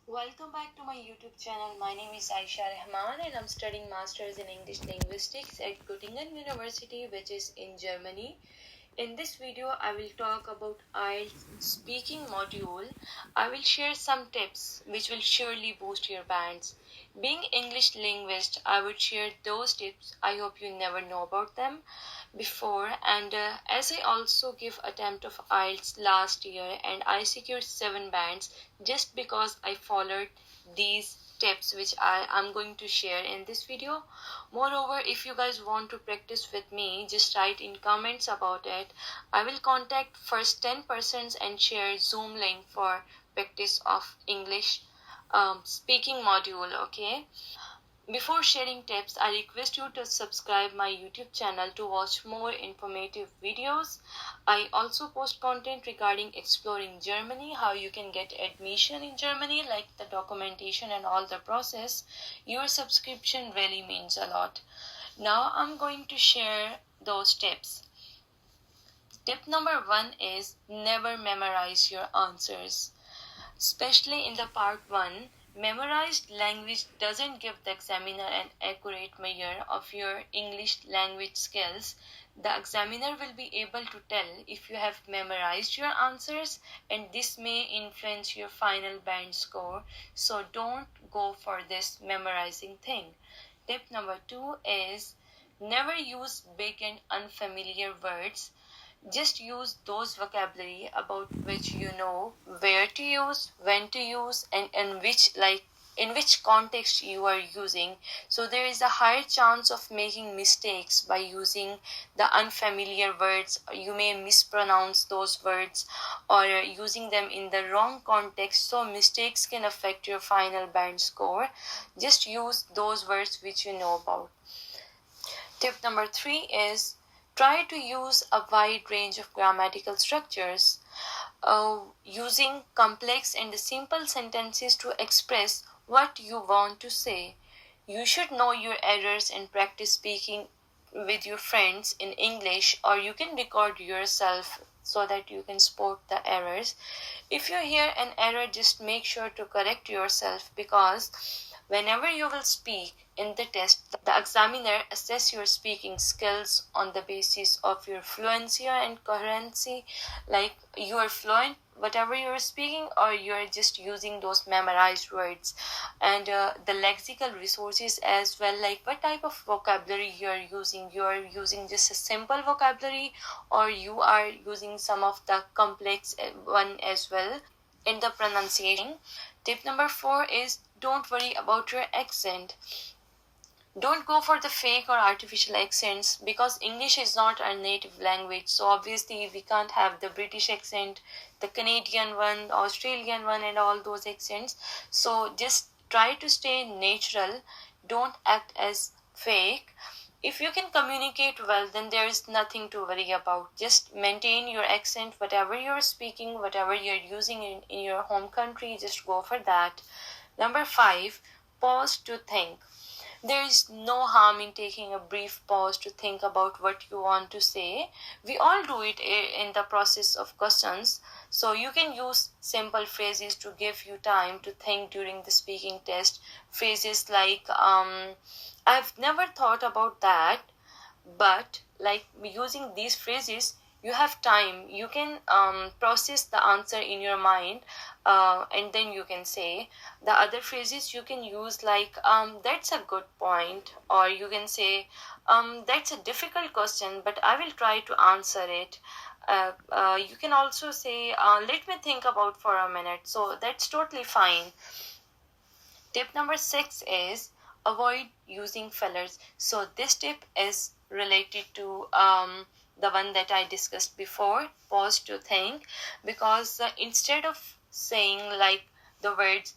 Welcome back to my YouTube channel. My name is Ayesha Rehman and I'm studying Masters in English Linguistics at Göttingen University, which is in Germany. In this video, I will talk about IELTS speaking module. I will share some tips which will surely boost your bands. Being English linguist, I would share those tips. I hope you never know about them before, and as I also give attempt of IELTS last year and I secured 7 bands just because I followed these tips which I am going to share in this video. Moreover, if you guys want to practice with me, just write in comments about it. I will contact first 10 persons and share Zoom link for practice of English speaking module. Okay, before sharing tips, I request you to subscribe my YouTube channel to watch more informative videos. I also post content regarding exploring Germany, how you can get admission in Germany, like the documentation and all the process. Your subscription really means a lot. Now I'm going to share those tips. Tip number 1 is never memorize your answers. Especially in the part 1, memorized language doesn't give the examiner an accurate measure of your English language skills. The examiner will be able to tell if you have memorized your answers, and this may influence your final band score. So don't go for this memorizing thing. Tip number 2 is never use big and unfamiliar words. Just use those vocabulary about which you know where to use, when to use, and in which context you are using. So there is a higher chance of making mistakes by using the unfamiliar words. You may mispronounce those words or using them in the wrong context, so mistakes can affect your final band score. Just use those words which you know about. Tip number 3 is try to use a wide range of grammatical structures, using complex and simple sentences to express what you want to say. You should know your errors and practice speaking with your friends in English, or you can record yourself so that you can spot the errors. If you hear an error, just make sure to correct yourself, because whenever you will speak in the test, the examiner assess your speaking skills on the basis of your fluency and coherency, like you are fluent whatever you're speaking or you're just using those memorized words, and the lexical resources as well, like what type of vocabulary you're using just a simple vocabulary or you are using some of the complex one as well in the pronunciation. Tip number 4 is don't worry about your accent. Don't go for the fake or artificial accents, because English is not our native language. So obviously we can't have the British accent, the Canadian one, Australian one, and all those accents. So just try to stay natural. Don't act as fake. If you can communicate well, then there is nothing to worry about. Just maintain your accent, whatever you're speaking, whatever you're using in your home country, just go for that. Number 5, pause to think. There is no harm in taking a brief pause to think about what you want to say. We all do it in the process of questions. So you can use simple phrases to give you time to think during the speaking test. Phrases like, I've never thought about that, but like using these phrases, you have time. You can process the answer in your mind, and then you can say. The other phrases you can use like, that's a good point, or you can say, that's a difficult question, but I will try to answer it. You can also say, let me think about for a minute. So that's totally fine. Tip number 6 is avoid using fillers. So this tip is related to the one that I discussed before, pause to think, because instead of saying like the words,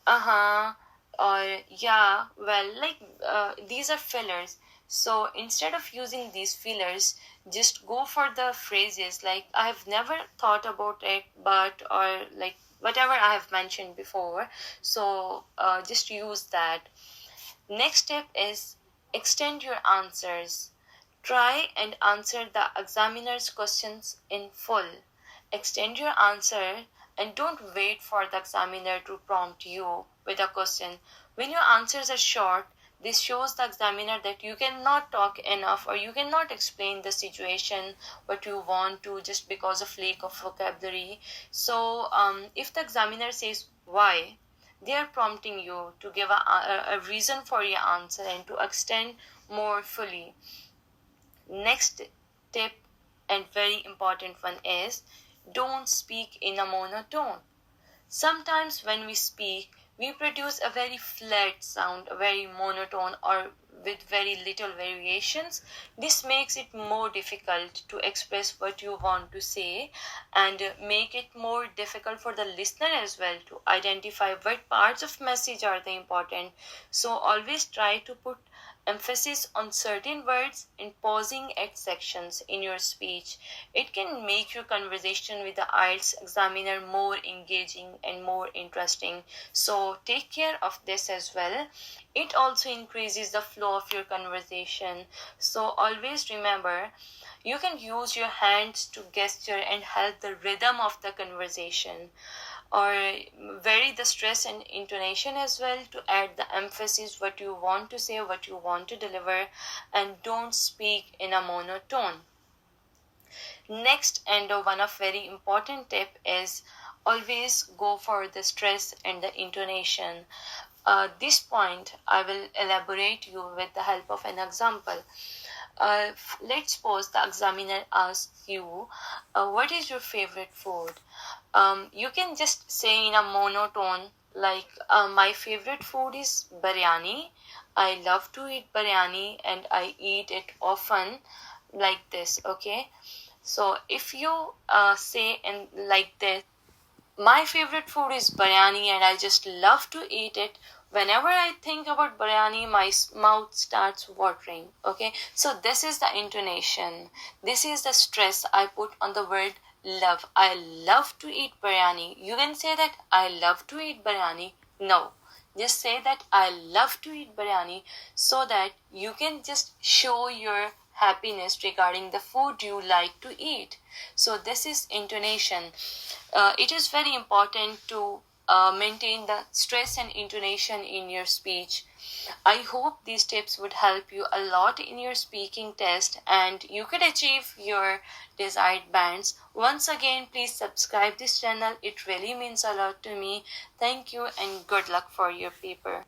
uh-huh, or yeah, well, like these are fillers. So instead of using these fillers, just go for the phrases like I've never thought about it, but, or like whatever I have mentioned before. So just use that. Next step is extend your answers. Try and answer the examiner's questions in full. Extend your answer and don't wait for the examiner to prompt you with a question. When your answers are short, this shows the examiner that you cannot talk enough or you cannot explain the situation what you want to just because of lack of vocabulary. So if the examiner says why, they are prompting you to give a reason for your answer and to extend more fully. Next tip and very important one is don't speak in a monotone. Sometimes when we speak, we produce a very flat sound, a very monotone, or with very little variations. This makes it more difficult to express what you want to say and make it more difficult for the listener as well to identify what parts of message are the important. So always try to put emphasis on certain words and pausing at sections in your speech. It can make your conversation with the IELTS examiner more engaging and more interesting. So take care of this as well. It also increases the flow of your conversation. So always remember, you can use your hands to gesture and help the rhythm of the conversation, or vary the stress and intonation as well to add the emphasis what you want to say, what you want to deliver, and don't speak in a monotone. Next, and one of very important tip is always go for the stress and the intonation. This point I will elaborate you with the help of an example. Let's suppose the examiner asks you, what is your favorite food? You can just say in a monotone like, my favorite food is biryani. I love to eat biryani and I eat it often, like this. Okay, so if you say and like this, my favorite food is biryani and I just love to eat it. Whenever I think about biryani, my mouth starts watering. Okay, so this is the intonation. This is the stress I put on the word love. I love to eat biryani. You can say that I love to eat biryani. No, just say that I love to eat biryani so that you can just show your happiness regarding the food you like to eat. So this is intonation. It is very important to maintain the stress and intonation in your speech. I hope these tips would help you a lot in your speaking test and you could achieve your desired bands. Once again, please subscribe this channel. It really means a lot to me. Thank you and good luck for your paper.